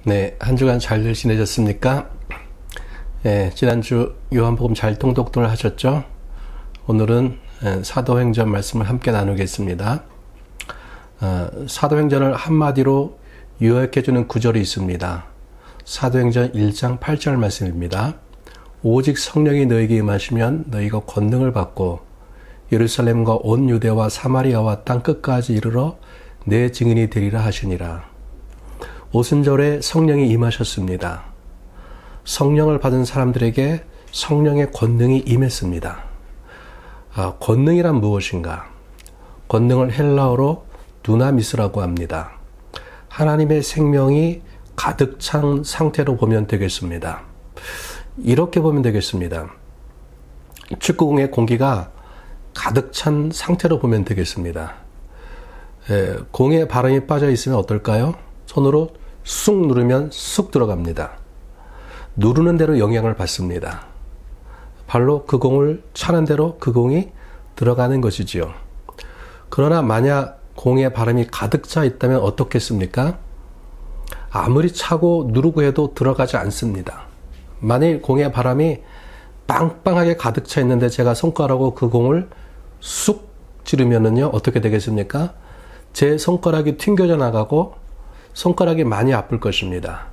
네, 한 주간 잘들 지내셨습니까? 네, 지난주 요한복음 잘 통독을 하셨죠? 오늘은 사도행전 말씀을 함께 나누겠습니다. 사도행전을 한마디로 요약해주는 구절이 있습니다. 사도행전 1장 8절 말씀입니다. 오직 성령이 너에게 임하시면 너희가 권능을 받고 예루살렘과 온 유대와 사마리아와 땅끝까지 이르러 내 증인이 되리라 하시니라. 오순절에 성령이 임하셨습니다. 성령을 받은 사람들에게 성령의 권능이 임했습니다. 권능이란 무엇인가? 권능을 헬라어로 두나미스라고 합니다. 하나님의 생명이 가득 찬 상태로 보면 되겠습니다. 이렇게 보면 되겠습니다. 축구공의 공기가 가득 찬 상태로 보면 되겠습니다. 공에 바람이 빠져 있으면 어떨까요? 손으로 쑥 누르면 쑥 들어갑니다. 누르는 대로 영향을 받습니다. 발로 그 공을 차는 대로 그 공이 들어가는 것이지요. 그러나 만약 공에 바람이 가득 차 있다면 어떻겠습니까? 아무리 차고 누르고 해도 들어가지 않습니다. 만일 공에 바람이 빵빵하게 가득 차 있는데 제가 손가락으로 그 공을 쑥 찌르면은요, 어떻게 되겠습니까? 제 손가락이 튕겨져 나가고 손가락이 많이 아플 것입니다.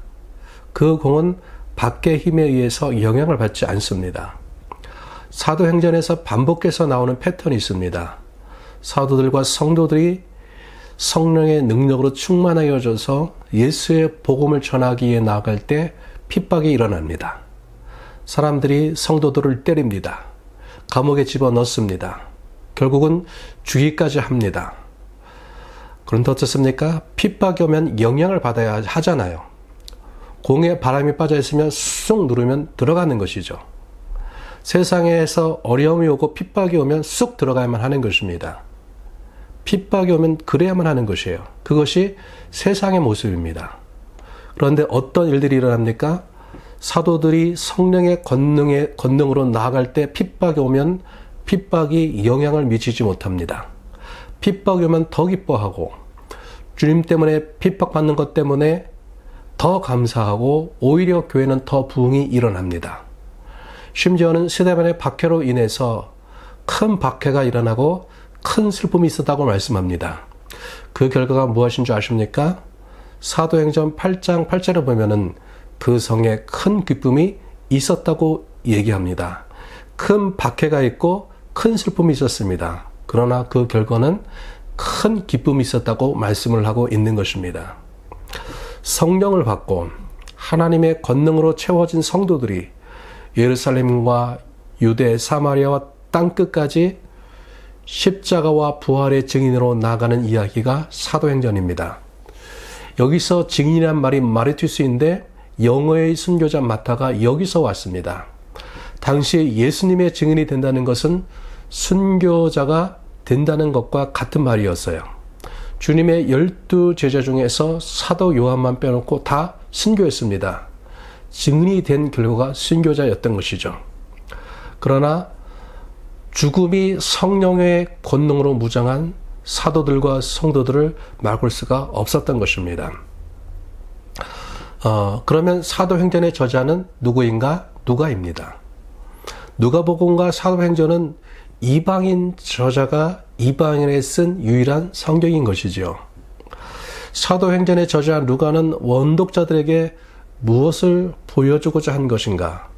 그 공은 밖의 힘에 의해서 영향을 받지 않습니다. 사도행전에서 반복해서 나오는 패턴이 있습니다. 사도들과 성도들이 성령의 능력으로 충만하여져서 예수의 복음을 전하기 위해 나아갈 때 핍박이 일어납니다. 사람들이 성도들을 때립니다. 감옥에 집어넣습니다. 결국은 죽이기까지 합니다. 그런데 어떻습니까? 핍박이 오면 영향을 받아야 하잖아요. 공에 바람이 빠져 있으면 쑥 누르면 들어가는 것이죠. 세상에서 어려움이 오고 핍박이 오면 쑥 들어가야만 하는 것입니다. 핍박이 오면 그래야만 하는 것이에요. 그것이 세상의 모습입니다. 그런데 어떤 일들이 일어납니까? 사도들이 성령의 권능으로 나아갈 때 핍박이 오면 핍박이 영향을 미치지 못합니다. 핍박이 오면 더 기뻐하고 주님 때문에 핍박받는 것 때문에 더 감사하고 오히려 교회는 더 부흥이 일어납니다. 심지어는 스데반의 박해로 인해서 큰 박해가 일어나고 큰 슬픔이 있었다고 말씀합니다. 그 결과가 무엇인 줄 아십니까? 사도행전 8장 8절에 보면은 그 성에 큰 기쁨이 있었다고 얘기합니다. 큰 박해가 있고 큰 슬픔이 있었습니다. 그러나 그 결과는 큰 기쁨이 있었다고 말씀을 하고 있는 것입니다. 성령을 받고 하나님의 권능으로 채워진 성도들이 예루살렘과 유대, 사마리아와 땅끝까지 십자가와 부활의 증인으로 나아가는 이야기가 사도행전입니다. 여기서 증인이란 말이 마르투스인데 영어의 순교자 마타가 여기서 왔습니다. 당시 예수님의 증인이 된다는 것은 순교자가 된다는 것과 같은 말이었어요. 주님의 12 제자 중에서 사도 요한만 빼놓고 다 순교했습니다. 증인이 된 결과가 순교자였던 것이죠. 그러나 죽음이 성령의 권능으로 무장한 사도들과 성도들을 막을 수가 없었던 것입니다. 그러면 사도행전의 저자는 누구인가? 누가입니다. 누가복음과 사도행전은 이방인 저자가 이방인에 쓴 유일한 성경인 것이지요. 사도행전의 저자 누가는 원독자들에게 무엇을 보여주고자 한 것인가?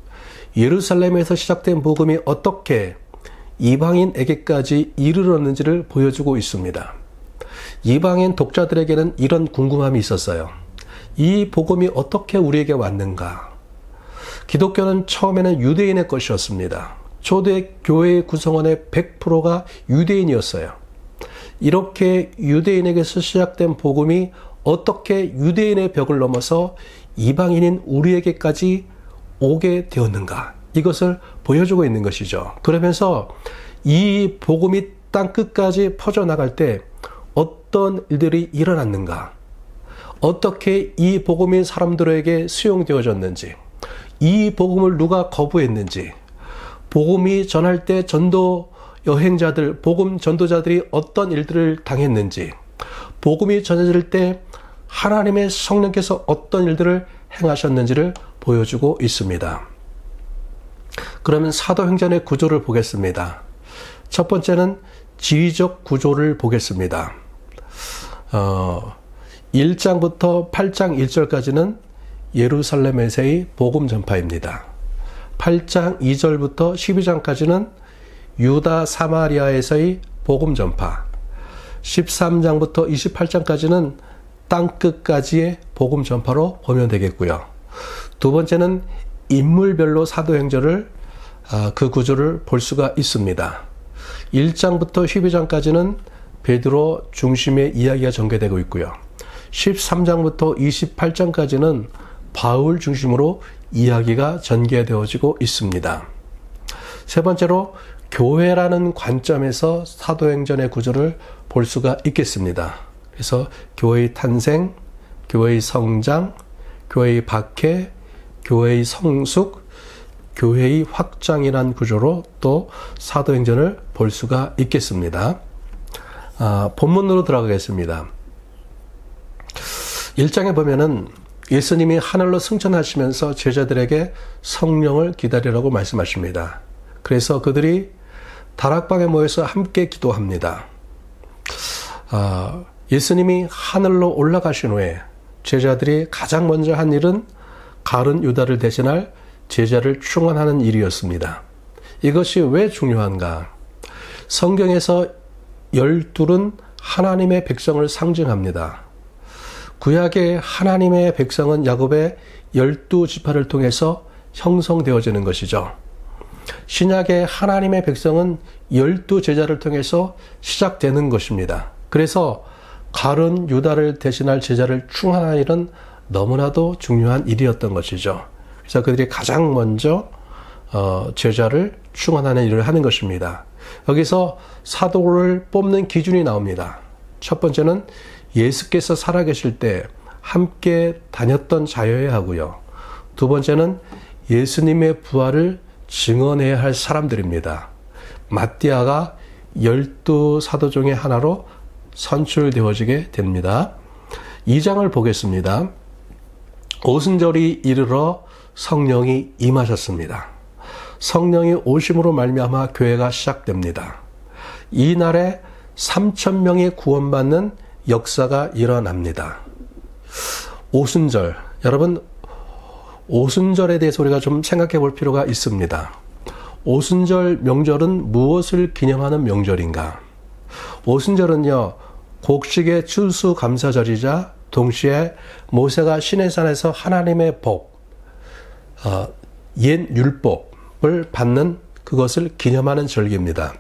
예루살렘에서 시작된 복음이 어떻게 이방인에게까지 이르렀는지를 보여주고 있습니다. 이방인 독자들에게는 이런 궁금함이 있었어요. 이 복음이 어떻게 우리에게 왔는가? 기독교는 처음에는 유대인의 것이었습니다. 초대 교회의 구성원의 100%가 유대인이었어요. 이렇게 유대인에게서 시작된 복음이 어떻게 유대인의 벽을 넘어서 이방인인 우리에게까지 오게 되었는가? 이것을 보여주고 있는 것이죠. 그러면서 이 복음이 땅끝까지 퍼져나갈 때 어떤 일들이 일어났는가? 어떻게 이 복음이 사람들에게 수용되어졌는지, 이 복음을 누가 거부했는지, 복음이 전할 때 전도 여행자들, 복음 전도자들이 어떤 일들을 당했는지, 복음이 전해질 때 하나님의 성령께서 어떤 일들을 행하셨는지를 보여주고 있습니다. 그러면 사도행전의 구조를 보겠습니다. 첫 번째는 지휘적 구조를 보겠습니다. 1장부터 8장 1절까지는 예루살렘에서의 복음 전파입니다. 8장 2절부터 12장까지는 유다 사마리아에서의 복음 전파, 13장부터 28장까지는 땅끝까지의 복음 전파로 보면 되겠고요. 두 번째는 인물별로 사도행전을 그 구조를 볼 수가 있습니다. 1장부터 12장까지는 베드로 중심의 이야기가 전개되고 있고요. 13장부터 28장까지는 바울 중심으로 이야기가 전개되어지고 있습니다. 세 번째로 교회라는 관점에서 사도행전의 구조를 볼 수가 있겠습니다. 그래서 교회의 탄생, 교회의 성장, 교회의 박해, 교회의 성숙, 교회의 확장이란 구조로 또 사도행전을 볼 수가 있겠습니다. 본문으로 들어가겠습니다. 1장에 보면은 예수님이 하늘로 승천하시면서 제자들에게 성령을 기다리라고 말씀하십니다. 그래서 그들이 다락방에 모여서 함께 기도합니다. 예수님이 하늘로 올라가신 후에 제자들이 가장 먼저 한 일은 가룟 유다를 대신할 제자를 충원하는 일이었습니다. 이것이 왜 중요한가? 성경에서 12은 하나님의 백성을 상징합니다. 구약의 하나님의 백성은 야곱의 12지파를 통해서 형성되어지는 것이죠. 신약의 하나님의 백성은 12제자를 통해서 시작되는 것입니다. 그래서 가룟 유다를 대신할 제자를 충원하는 일은 너무나도 중요한 일이었던 것이죠. 그래서 그들이 가장 먼저 제자를 충원하는 일을 하는 것입니다. 여기서 사도를 뽑는 기준이 나옵니다. 첫 번째는 예수께서 살아계실 때 함께 다녔던 자여야 하고요. 두 번째는 예수님의 부활을 증언해야 할 사람들입니다. 마띠아가 12사도 중에 하나로 선출되어지게 됩니다. 2장을 보겠습니다. 오순절이 이르러 성령이 임하셨습니다. 성령이 오심으로 말미암아 교회가 시작됩니다. 이날에 3,000명이 구원받는 역사가 일어납니다. 오순절, 여러분 오순절에 대해서 우리가 좀 생각해 볼 필요가 있습니다. 오순절 명절은 무엇을 기념하는 명절인가? 오순절은요, 곡식의 추수감사절이자 동시에 모세가 시내산에서 하나님의 법, 옛 율법을 받는 그것을 기념하는 절기입니다.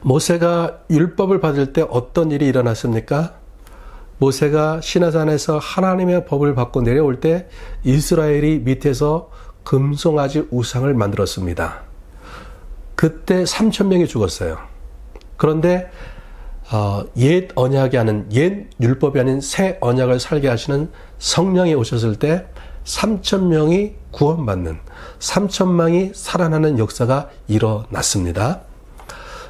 모세가 율법을 받을 때 어떤 일이 일어났습니까? 모세가 시내산에서 하나님의 법을 받고 내려올 때 이스라엘이 밑에서 금송아지 우상을 만들었습니다. 그때 3,000명이 죽었어요. 그런데 옛 언약이 아닌 옛 율법이 아닌 새 언약을 살게 하시는 성령이 오셨을 때 3,000명이 구원받는 3,000명이 살아나는 역사가 일어났습니다.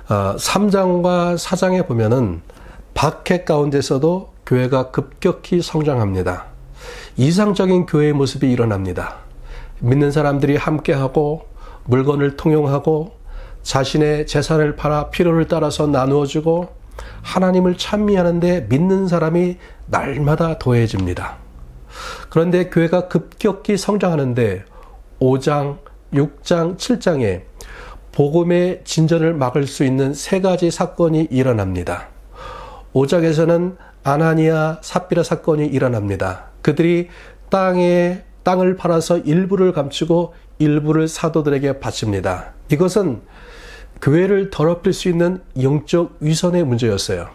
3장과 4장에 보면은 박해 가운데서도 교회가 급격히 성장합니다. 이상적인 교회의 모습이 일어납니다. 믿는 사람들이 함께하고 물건을 통용하고 자신의 재산을 팔아 필요를 따라서 나누어주고 하나님을 찬미하는데 믿는 사람이 날마다 더해집니다. 그런데 교회가 급격히 성장하는데 5장, 6장, 7장에 복음의 진전을 막을 수 있는 세 가지 사건이 일어납니다. 5장에서는 아나니아, 삽비라 사건이 일어납니다. 그들이 땅을 팔아서 일부를 감추고 일부를 사도들에게 바칩니다. 이것은 교회를 더럽힐 수 있는 영적 위선의 문제였어요.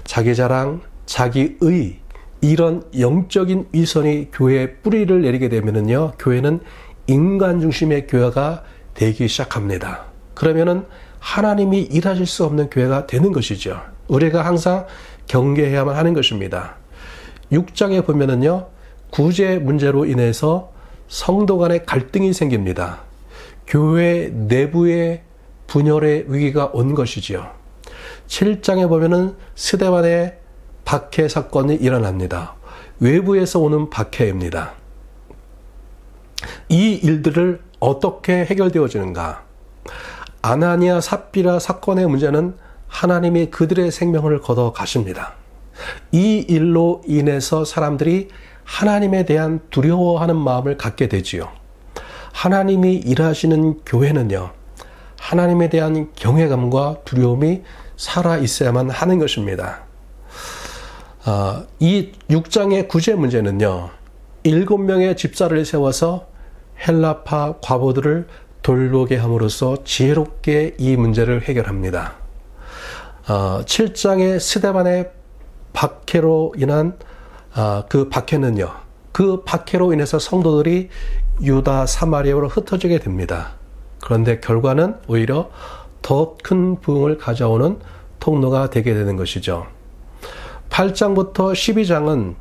자기 자랑, 자기의 이런 영적인 위선이 교회에 뿌리를 내리게 되면은요, 교회는 인간 중심의 교회가 되기 시작합니다. 그러면은 하나님이 일하실 수 없는 교회가 되는 것이죠. 우리가 항상 경계해야만 하는 것입니다. 6장에 보면은요, 구제 문제로 인해서 성도 간의 갈등이 생깁니다. 교회 내부의 분열의 위기가 온 것이지요. 7장에 보면은 스데반의 박해 사건이 일어납니다. 외부에서 오는 박해입니다. 이 일들을 어떻게 해결되어지는가? 아나니아 삽비라 사건의 문제는 하나님이 그들의 생명을 걷어 가십니다. 이 일로 인해서 사람들이 하나님에 대한 두려워하는 마음을 갖게 되지요. 하나님이 일하시는 교회는요, 하나님에 대한 경외감과 두려움이 살아 있어야만 하는 것입니다. 이 6장의 구제 문제는요, 7명의 집사를 세워서 헬라파 과부들을 돌보게 함으로써 지혜롭게 이 문제를 해결합니다. 7장의 스데반의 박해로 인한 그 박해는요, 그 박해로 인해서 성도들이 유다 사마리아로 흩어지게 됩니다. 그런데 결과는 오히려 더 큰 부흥을 가져오는 통로가 되게 되는 것이죠. 8장부터 12장은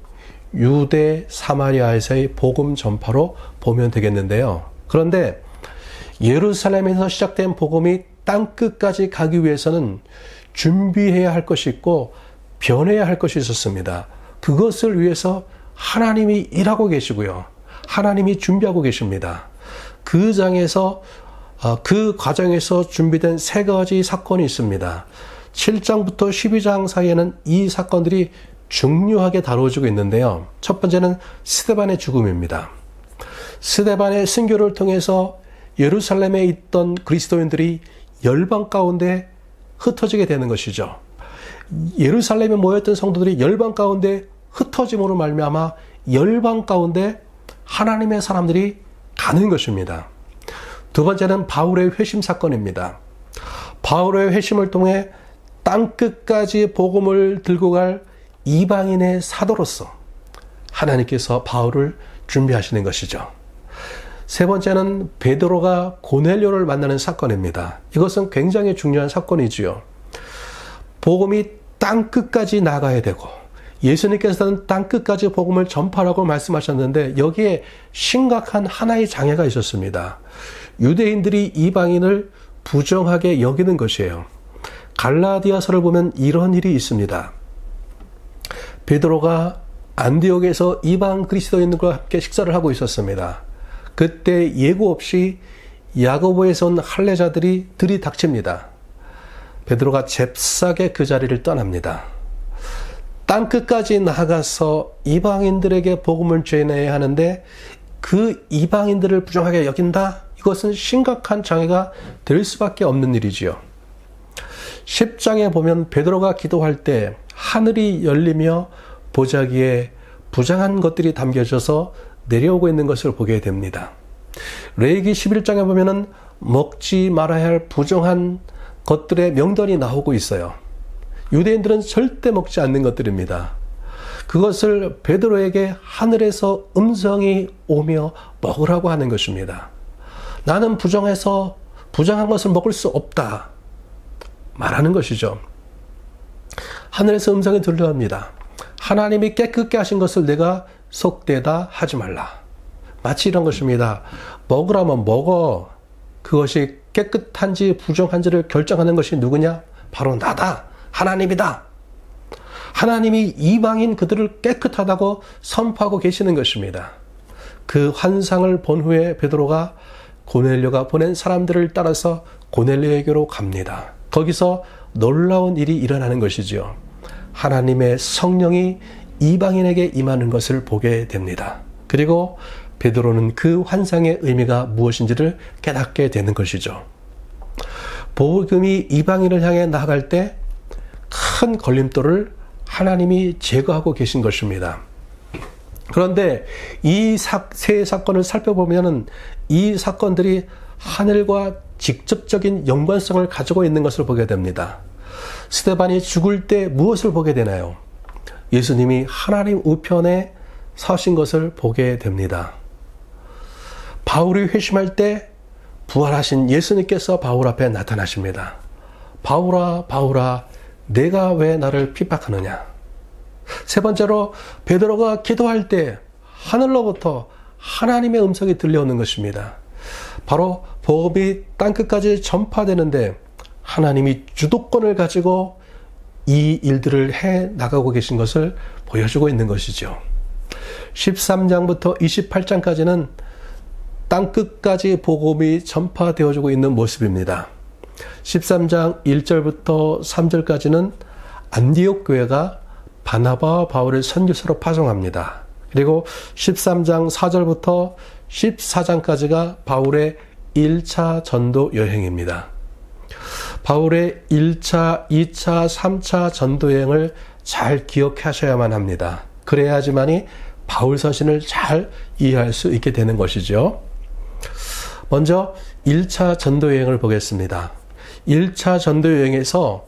유대 사마리아에서의 복음 전파로 보면 되겠는데요. 그런데 예루살렘에서 시작된 복음이 땅끝까지 가기 위해서는 준비해야 할 것이 있고 변해야 할 것이 있었습니다. 그것을 위해서 하나님이 일하고 계시고요. 하나님이 준비하고 계십니다. 그 장에서 그 과정에서 준비된 3가지 사건이 있습니다. 7장부터 12장 사이에는 이 사건들이 중요하게 다뤄지고 있는데요. 첫 번째는 스데반의 죽음입니다. 스데반의 순교를 통해서 예루살렘에 있던 그리스도인들이 열방 가운데 흩어지게 되는 것이죠. 예루살렘에 모였던 성도들이 열방 가운데 흩어짐으로 말미암아 열방 가운데 하나님의 사람들이 가는 것입니다. 두 번째는 바울의 회심 사건입니다. 바울의 회심을 통해 땅끝까지 복음을 들고 갈 이방인의 사도로서 하나님께서 바울을 준비하시는 것이죠. 세 번째는 베드로가 고넬료를 만나는 사건입니다. 이것은 굉장히 중요한 사건이지요. 복음이 땅끝까지 나가야 되고 예수님께서는 땅끝까지 복음을 전파라고 말씀하셨는데 여기에 심각한 하나의 장애가 있었습니다. 유대인들이 이방인을 부정하게 여기는 것이에요. 갈라디아서를 보면 이런 일이 있습니다. 베드로가 안디옥에서 이방 그리스도인들과 함께 식사를 하고 있었습니다. 그때 예고 없이 야고보에서 온 할례자들이 들이닥칩니다. 베드로가 잽싸게 그 자리를 떠납니다. 땅끝까지 나아가서 이방인들에게 복음을 전해야 하는데 그 이방인들을 부정하게 여긴다? 이것은 심각한 장애가 될 수밖에 없는 일이지요. 10장에 보면 베드로가 기도할 때 하늘이 열리며 보자기에 부정한 것들이 담겨져서 내려오고 있는 것을 보게 됩니다. 레위기 11장에 보면은 먹지 말아야 할 부정한 것들의 명단이 나오고 있어요. 유대인들은 절대 먹지 않는 것들입니다. 그것을 베드로에게 하늘에서 음성이 오며 먹으라고 하는 것입니다. 나는 부정해서 부정한 것을 먹을 수 없다 말하는 것이죠. 하늘에서 음성이 들려옵니다. 하나님이 깨끗게 하신 것을 내가 속되다 하지 말라. 마치 이런 것입니다. 먹으라면 먹어. 그것이 깨끗한지 부정한지를 결정하는 것이 누구냐? 바로 나다. 하나님이다. 하나님이 이방인 그들을 깨끗하다고 선포하고 계시는 것입니다. 그 환상을 본 후에 베드로가 고넬료가 보낸 사람들을 따라서 고넬료에게로 갑니다. 거기서 놀라운 일이 일어나는 것이지요. 하나님의 성령이 이방인에게 임하는 것을 보게 됩니다. 그리고 베드로는 그 환상의 의미가 무엇인지를 깨닫게 되는 것이죠. 복음이 이방인을 향해 나아갈 때 큰 걸림돌을 하나님이 제거하고 계신 것입니다. 그런데 이 세 사건을 살펴보면 이 사건들이 하늘과 직접적인 연관성을 가지고 있는 것을 보게 됩니다. 스데반이 죽을 때 무엇을 보게 되나요? 예수님이 하나님 우편에 서신 것을 보게 됩니다. 바울이 회심할 때 부활하신 예수님께서 바울 앞에 나타나십니다. 바울아, 바울아, 내가 왜 나를 핍박하느냐? 세 번째로 베드로가 기도할 때 하늘로부터 하나님의 음성이 들려오는 것입니다. 바로 복음이 땅끝까지 전파되는데 하나님이 주도권을 가지고 이 일들을 해 나가고 계신 것을 보여주고 있는 것이죠. 13장부터 28장까지는 땅끝까지 복음이 전파되어지고 있는 모습입니다. 13장 1절부터 3절까지는 안디옥 교회가 바나바와 바울을 선교사로 파송합니다. 그리고 13장 4절부터 14장까지가 바울의 1차 전도 여행입니다. 바울의 1차, 2차, 3차 전도 여행을 잘 기억하셔야만 합니다. 그래야지만이 바울 서신을 잘 이해할 수 있게 되는 것이죠. 먼저 1차 전도 여행을 보겠습니다. 1차 전도 여행에서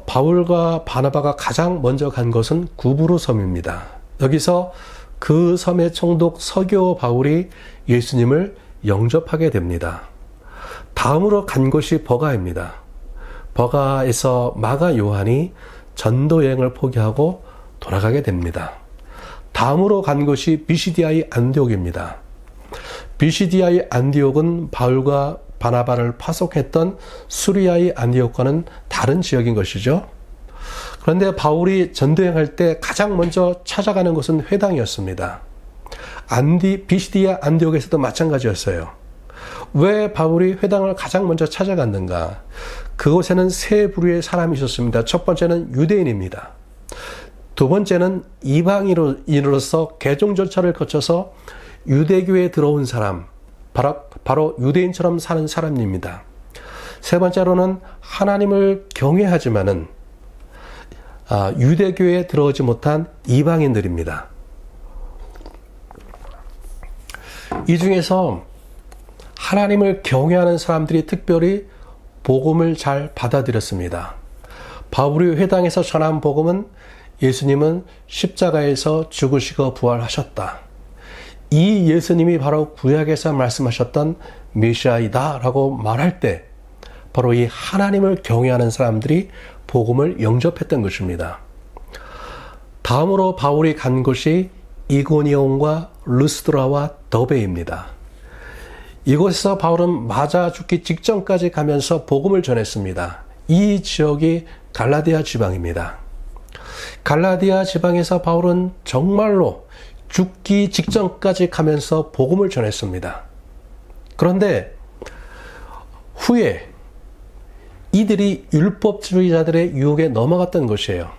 바울과 바나바가 가장 먼저 간 것은 구브로 섬입니다. 여기서 그 섬의 총독 서교 바울이 예수님을 영접하게 됩니다. 다음으로 간 곳이 버가입니다. 버가에서 마가 요한이 전도 여행을 포기하고 돌아가게 됩니다. 다음으로 간 곳이 비시디아의 안디옥입니다. 비시디아의 안디옥은 바울과 바나바를 파송했던 수리아의 안디옥과는 다른 지역인 것이죠. 그런데 바울이 전도여행할 때 가장 먼저 찾아가는 곳은 회당이었습니다. 비시디아 안디옥에서도 마찬가지였어요. 왜 바울이 회당을 가장 먼저 찾아갔는가? 그곳에는 세 부류의 사람이 있었습니다. 첫 번째는 유대인입니다. 두 번째는 이방인으로서 개종 절차를 거쳐서 유대교에 들어온 사람, 바로 유대인처럼 사는 사람입니다. 세 번째로는 하나님을 경외하지만은 유대교에 들어오지 못한 이방인들입니다. 이 중에서 하나님을 경외하는 사람들이 특별히 복음을 잘 받아들였습니다. 바울이 회당에서 전한 복음은 예수님은 십자가에서 죽으시고 부활하셨다. 이 예수님이 바로 구약에서 말씀하셨던 메시아이다 라고 말할 때 바로 이 하나님을 경외하는 사람들이 복음을 영접했던 것입니다. 다음으로 바울이 간 곳이 이고니온과 루스드라와 더베입니다. 이곳에서 바울은 맞아 죽기 직전까지 가면서 복음을 전했습니다. 이 지역이 갈라디아 지방입니다. 갈라디아 지방에서 바울은 정말로 죽기 직전까지 가면서 복음을 전했습니다. 그런데 후에 이들이 율법주의자들의 유혹에 넘어갔던 것이에요.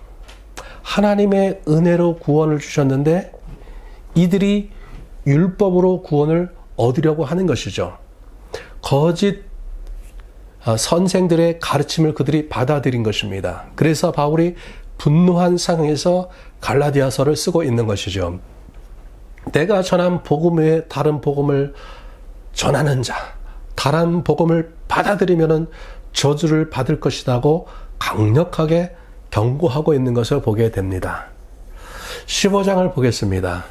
하나님의 은혜로 구원을 주셨는데 이들이 율법으로 구원을 얻으려고 하는 것이죠. 거짓 선생들의 가르침을 그들이 받아들인 것입니다. 그래서 바울이 분노한 상황에서 갈라디아서를 쓰고 있는 것이죠. 내가 전한 복음 외에 다른 복음을 전하는 자, 다른 복음을 받아들이면 저주를 받을 것이라고 강력하게 경고하고 있는 것을 보게 됩니다. 15장을 보겠습니다.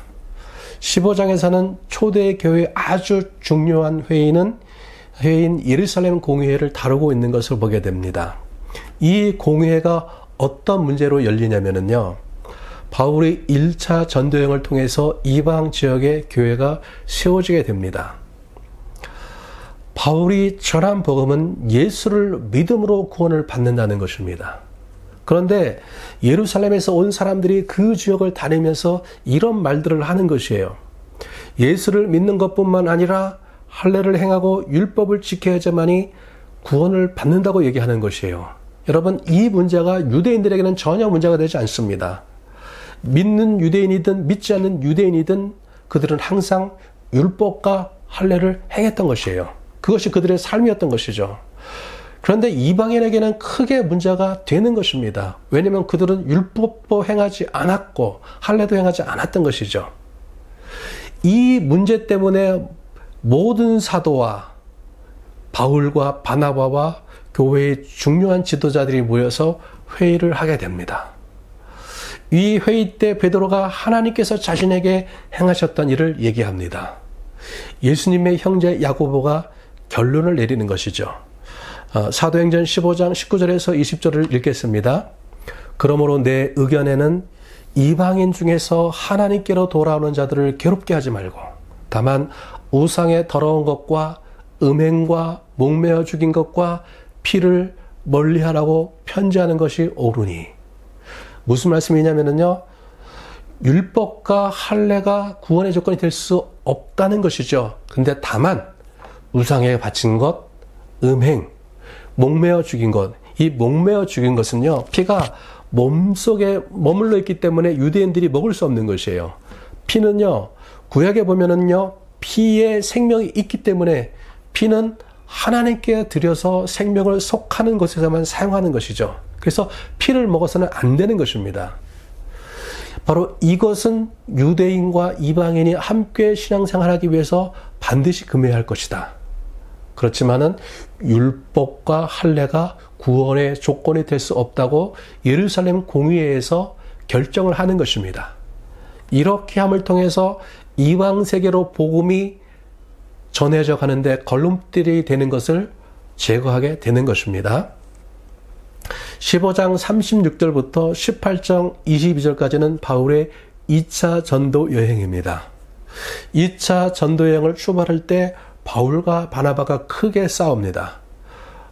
15장에서는 초대 교회의 아주 중요한 회의인 예루살렘 공의회를 다루고 있는 것을 보게 됩니다. 이 공의회가 어떤 문제로 열리냐면요. 바울이 1차 전도여행을 통해서 이방 지역의 교회가 세워지게 됩니다. 바울이 전한 복음은 예수를 믿음으로 구원을 받는다는 것입니다. 그런데 예루살렘에서 온 사람들이 그 지역을 다니면서 이런 말들을 하는 것이에요. 예수를 믿는 것뿐만 아니라 할례를 행하고 율법을 지켜야지만이 구원을 받는다고 얘기하는 것이에요. 여러분, 이 문제가 유대인들에게는 전혀 문제가 되지 않습니다. 믿는 유대인이든 믿지 않는 유대인이든 그들은 항상 율법과 할례를 행했던 것이에요. 그것이 그들의 삶이었던 것이죠. 그런데 이방인에게는 크게 문제가 되는 것입니다. 왜냐하면 그들은 율법도 행하지 않았고 할례도 행하지 않았던 것이죠. 이 문제 때문에 모든 사도와 바울과 바나바와 교회의 중요한 지도자들이 모여서 회의를 하게 됩니다. 이 회의 때 베드로가 하나님께서 자신에게 행하셨던 일을 얘기합니다. 예수님의 형제 야고보가 결론을 내리는 것이죠. 사도행전 15장 19절에서 20절을 읽겠습니다. 그러므로 내 의견에는 이방인 중에서 하나님께로 돌아오는 자들을 괴롭게 하지 말고 다만 우상의 더러운 것과 음행과 목매어 죽인 것과 피를 멀리하라고 편지하는 것이 옳으니. 무슨 말씀이냐면요, 율법과 할례가 구원의 조건이 될 수 없다는 것이죠. 근데 다만 우상에 바친 것, 음행, 목매어 죽인 것, 이 목매어 죽인 것은요, 피가 몸속에 머물러 있기 때문에 유대인들이 먹을 수 없는 것이에요. 피는요, 구약에 보면은요, 피에 생명이 있기 때문에 피는 하나님께 드려서 생명을 속하는 것에서만 사용하는 것이죠. 그래서 피를 먹어서는 안 되는 것입니다. 바로 이것은 유대인과 이방인이 함께 신앙생활하기 위해서 반드시 금해야 할 것이다. 그렇지만은 율법과 할례가 구원의 조건이 될 수 없다고 예루살렘 공의회에서 결정을 하는 것입니다. 이렇게 함을 통해서 이방 세계로 복음이 전해져 가는데 걸림돌이 되는 것을 제거하게 되는 것입니다. 15장 36절부터 18장 22절까지는 바울의 2차 전도 여행입니다. 2차 전도 여행을 출발할 때 바울과 바나바가 크게 싸웁니다.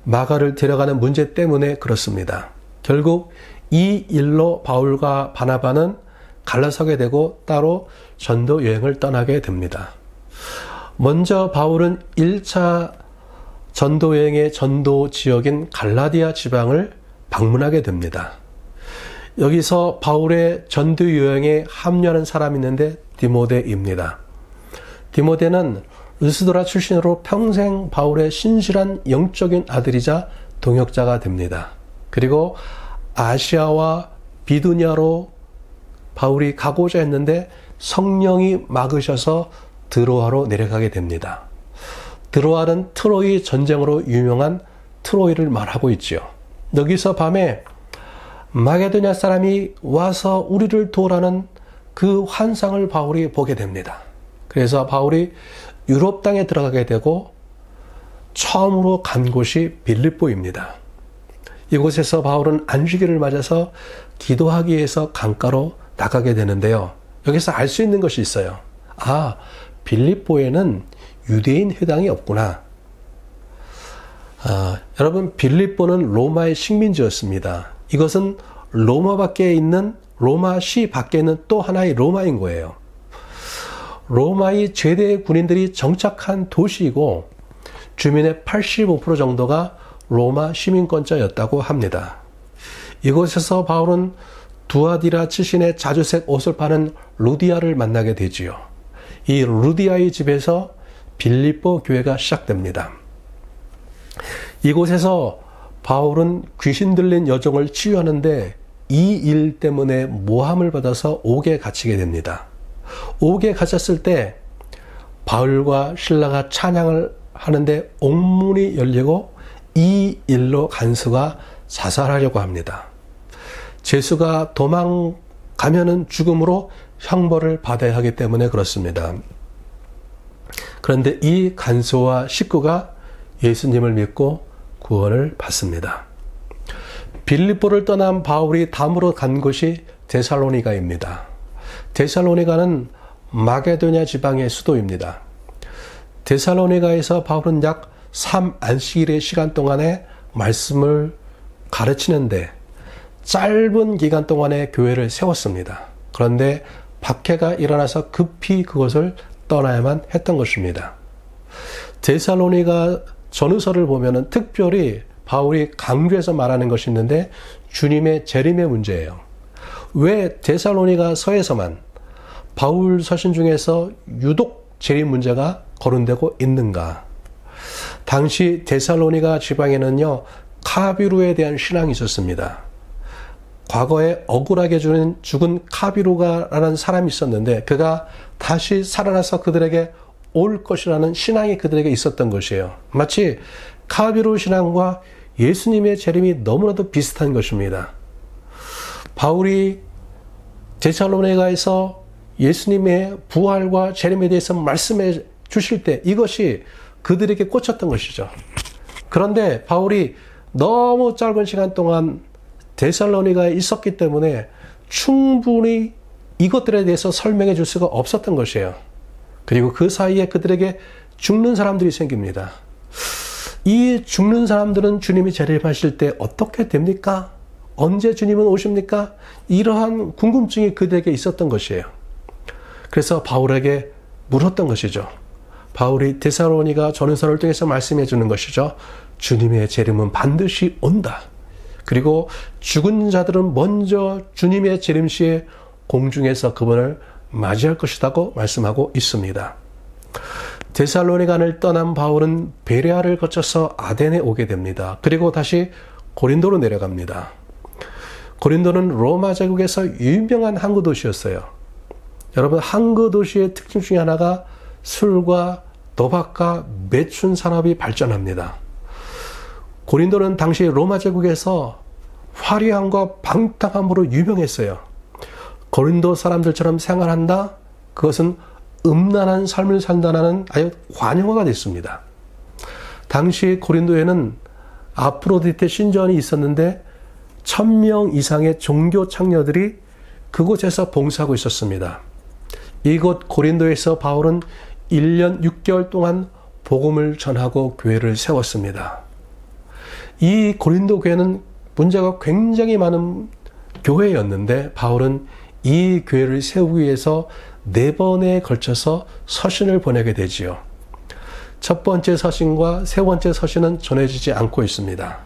마가를 데려가는 문제 때문에 그렇습니다. 결국 이 일로 바울과 바나바는 갈라서게 되고 따로 전도 여행을 떠나게 됩니다. 먼저 바울은 1차 전도 여행의 전도 지역인 갈라디아 지방을 방문하게 됩니다. 여기서 바울의 전도 여행에 합류하는 사람이 있는데 디모데입니다. 디모데는 루스드라 출신으로 평생 바울의 신실한 영적인 아들이자 동역자가 됩니다. 그리고 아시아와 비두니아로 바울이 가고자 했는데 성령이 막으셔서 드로아로 내려가게 됩니다. 드로아는 트로이 전쟁으로 유명한 트로이를 말하고 있지요. 여기서 밤에 마게도냐 사람이 와서 우리를 도우라는 그 환상을 바울이 보게 됩니다. 그래서 바울이 유럽 땅에 들어가게 되고 처음으로 간 곳이 빌립보입니다. 이곳에서 바울은 안식일을 맞아서 기도하기 위해서 강가로 나가게 되는데요. 여기서 알 수 있는 것이 있어요. 아, 빌립보에는 유대인 회당이 없구나. 여러분, 빌립보는 로마의 식민지였습니다. 이것은 로마 밖에 있는, 로마시 밖에 있는 또 하나의 로마인 거예요. 로마의 최대 군인들이 정착한 도시이고 주민의 85% 정도가 로마 시민권자였다고 합니다. 이곳에서 바울은 두아디라 출신의 자주색 옷을 파는 루디아를 만나게 되지요. 이 루디아의 집에서 빌립보 교회가 시작됩니다. 이곳에서 바울은 귀신 들린 여종을 치유하는데 이 일 때문에 모함을 받아서 옥에 갇히게 됩니다. 옥에 갇혔을 때 바울과 실라가 찬양을 하는데 옥문이 열리고 이 일로 간수가 자살하려고 합니다. 제수가 도망가면은 죽음으로 형벌을 받아야 하기 때문에 그렇습니다. 그런데 이 간수와 식구가 예수님을 믿고 구원을 받습니다. 빌립보를 떠난 바울이 다음으로 간 곳이 데살로니가입니다. 데살로니가는 마게도냐 지방의 수도입니다. 데살로니가에서 바울은 약 3안식일의 시간 동안에 말씀을 가르치는데 짧은 기간 동안에 교회를 세웠습니다. 그런데 박해가 일어나서 급히 그것을 떠나야만 했던 것입니다. 데살로니가 전후서를 보면은 특별히 바울이 강조해서 말하는 것이 있는데 주님의 재림의 문제예요. 왜 데살로니가 서에서만 바울 서신 중에서 유독 재림 문제가 거론되고 있는가? 당시 데살로니가 지방에는요, 카비루에 대한 신앙이 있었습니다. 과거에 억울하게 죽은 카비루가라는 사람이 있었는데 그가 다시 살아나서 그들에게 올 것이라는 신앙이 그들에게 있었던 것이에요. 마치 카비루 신앙과 예수님의 재림이 너무나도 비슷한 것입니다. 바울이 데살로니가에서 예수님의 부활과 재림에 대해서 말씀해 주실 때 이것이 그들에게 꽂혔던 것이죠. 그런데 바울이 너무 짧은 시간 동안 데살로니가에 있었기 때문에 충분히 이것들에 대해서 설명해 줄 수가 없었던 것이에요. 그리고 그 사이에 그들에게 죽는 사람들이 생깁니다. 이 죽는 사람들은 주님이 재림하실 때 어떻게 됩니까? 언제 주님은 오십니까? 이러한 궁금증이 그들에게 있었던 것이에요. 그래서 바울에게 물었던 것이죠. 바울이 데살로니가 전후서를 통해서 말씀해 주는 것이죠. 주님의 재림은 반드시 온다. 그리고 죽은 자들은 먼저 주님의 재림 시에 공중에서 그분을 맞이할 것이라고 말씀하고 있습니다. 데살로니가를 떠난 바울은 베레아를 거쳐서 아덴에 오게 됩니다. 그리고 다시 고린도로 내려갑니다. 고린도는 로마 제국에서 유명한 항구 도시였어요. 여러분, 항구 도시의 특징 중에 하나가 술과 도박과 매춘 산업이 발전합니다. 고린도는 당시 로마 제국에서 화려함과 방탕함으로 유명했어요. 고린도 사람들처럼 생활한다? 그것은 음란한 삶을 산다는 아주 관용어가 됐습니다. 당시 고린도에는 아프로디테 신전이 있었는데 1000명 이상의 종교 창녀들이 그곳에서 봉사하고 있었습니다. 이곳 고린도에서 바울은 1년 6개월 동안 복음을 전하고 교회를 세웠습니다. 이 고린도 교회는 문제가 굉장히 많은 교회였는데 바울은 이 교회를 세우기 위해서 4번에 걸쳐서 서신을 보내게 되지요. 첫 번째 서신과 세 번째 서신은 전해지지 않고 있습니다.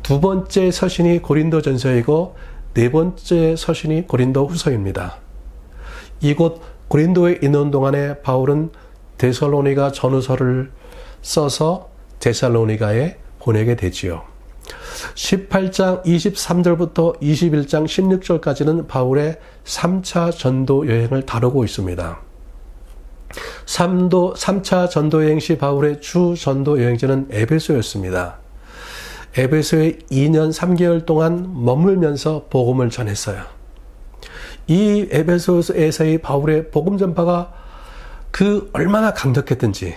두 번째 서신이 고린도전서이고 네 번째 서신이 고린도후서입니다. 이곳 고린도에 있는 동안에 바울은 데살로니가 전후서를 써서 데살로니가에 보내게 되지요. 18장 23절부터 21장 16절까지는 바울의 3차 전도 여행을 다루고 있습니다. 3차 전도 여행 시 바울의 주 전도 여행지는 에베소였습니다. 에베소에 2년 3개월 동안 머물면서 복음을 전했어요. 이 에베소에서의 바울의 복음 전파가 그 얼마나 강력했든지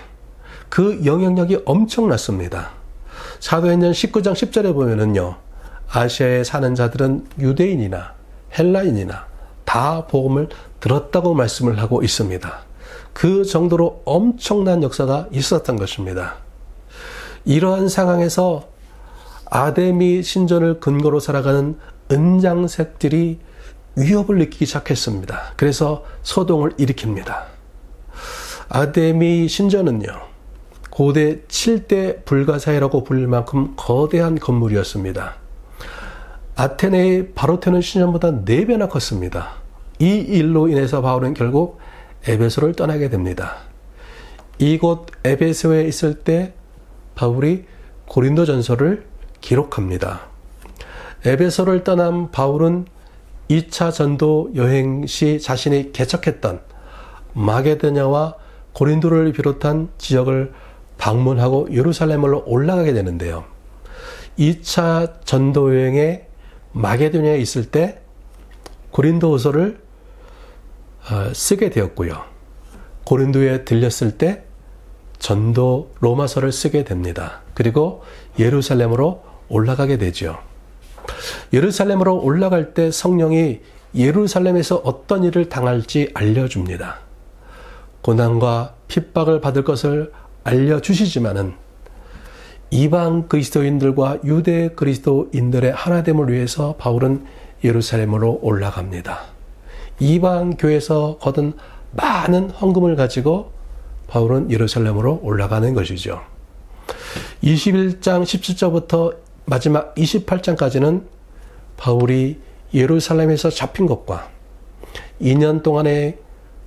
그 영향력이 엄청났습니다. 사도행전 19장 10절에 보면은요, 아시아에 사는 자들은 유대인이나 헬라인이나 다 복음을 들었다고 말씀을 하고 있습니다. 그 정도로 엄청난 역사가 있었던 것입니다. 이러한 상황에서 아데미 신전을 근거로 살아가는 은장색들이 위협을 느끼기 시작했습니다. 그래서 소동을 일으킵니다. 아데미 신전은요, 고대 7대 불가사의라고 불릴 만큼 거대한 건물이었습니다. 아테네의 바로테논 신전보다 4배나 컸습니다. 이 일로 인해서 바울은 결국 에베소를 떠나게 됩니다. 이곳 에베소에 있을 때 바울이 고린도전서를 기록합니다. 에베소를 떠난 바울은 2차 전도 여행 시 자신이 개척했던 마게도냐와 고린도를 비롯한 지역을 방문하고 예루살렘으로 올라가게 되는데요. 2차 전도 여행에 마게도냐에 있을 때 고린도후서를 쓰게 되었고요. 고린도에 들렸을 때 전도 로마서를 쓰게 됩니다. 그리고 예루살렘으로 올라가게 되죠. 예루살렘으로 올라갈 때 성령이 예루살렘에서 어떤 일을 당할지 알려줍니다. 고난과 핍박을 받을 것을 알려주시지만은 이방 그리스도인들과 유대 그리스도인들의 하나됨을 위해서 바울은 예루살렘으로 올라갑니다. 이방 교회에서 거둔 많은 헌금을 가지고 바울은 예루살렘으로 올라가는 것이죠. 21장 17절부터 마지막 28장까지는 바울이 예루살렘에서 잡힌 것과 2년 동안의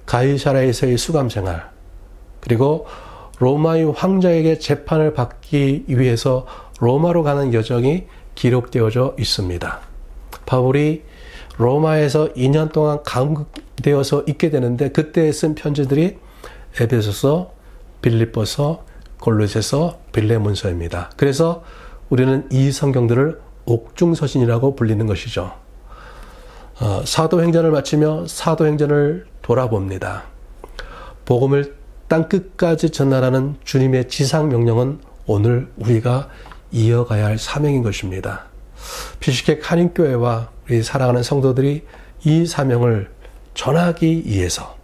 가이사랴에서의 수감생활, 그리고 로마의 황제에게 재판을 받기 위해서 로마로 가는 여정이 기록되어져 있습니다. 바울이 로마에서 2년 동안 감금되어서 있게 되는데 그때 쓴 편지들이 에베소서, 빌립보서, 골로새서, 빌레몬서입니다. 그래서 우리는 이 성경들을 옥중서신이라고 불리는 것이죠. 사도행전을 마치며 사도행전을 돌아봅니다. 복음을 땅끝까지 전하라는 주님의 지상명령은 오늘 우리가 이어가야 할 사명인 것입니다. 피시객 한인교회와 우리 사랑하는 성도들이 이 사명을 전하기 위해서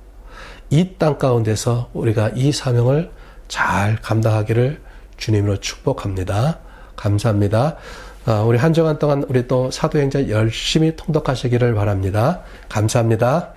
이 땅 가운데서 우리가 이 사명을 잘 감당하기를 주님으로 축복합니다. 감사합니다. 우리 한 주간 동안 우리 또 사도행전 열심히 통독하시기를 바랍니다. 감사합니다.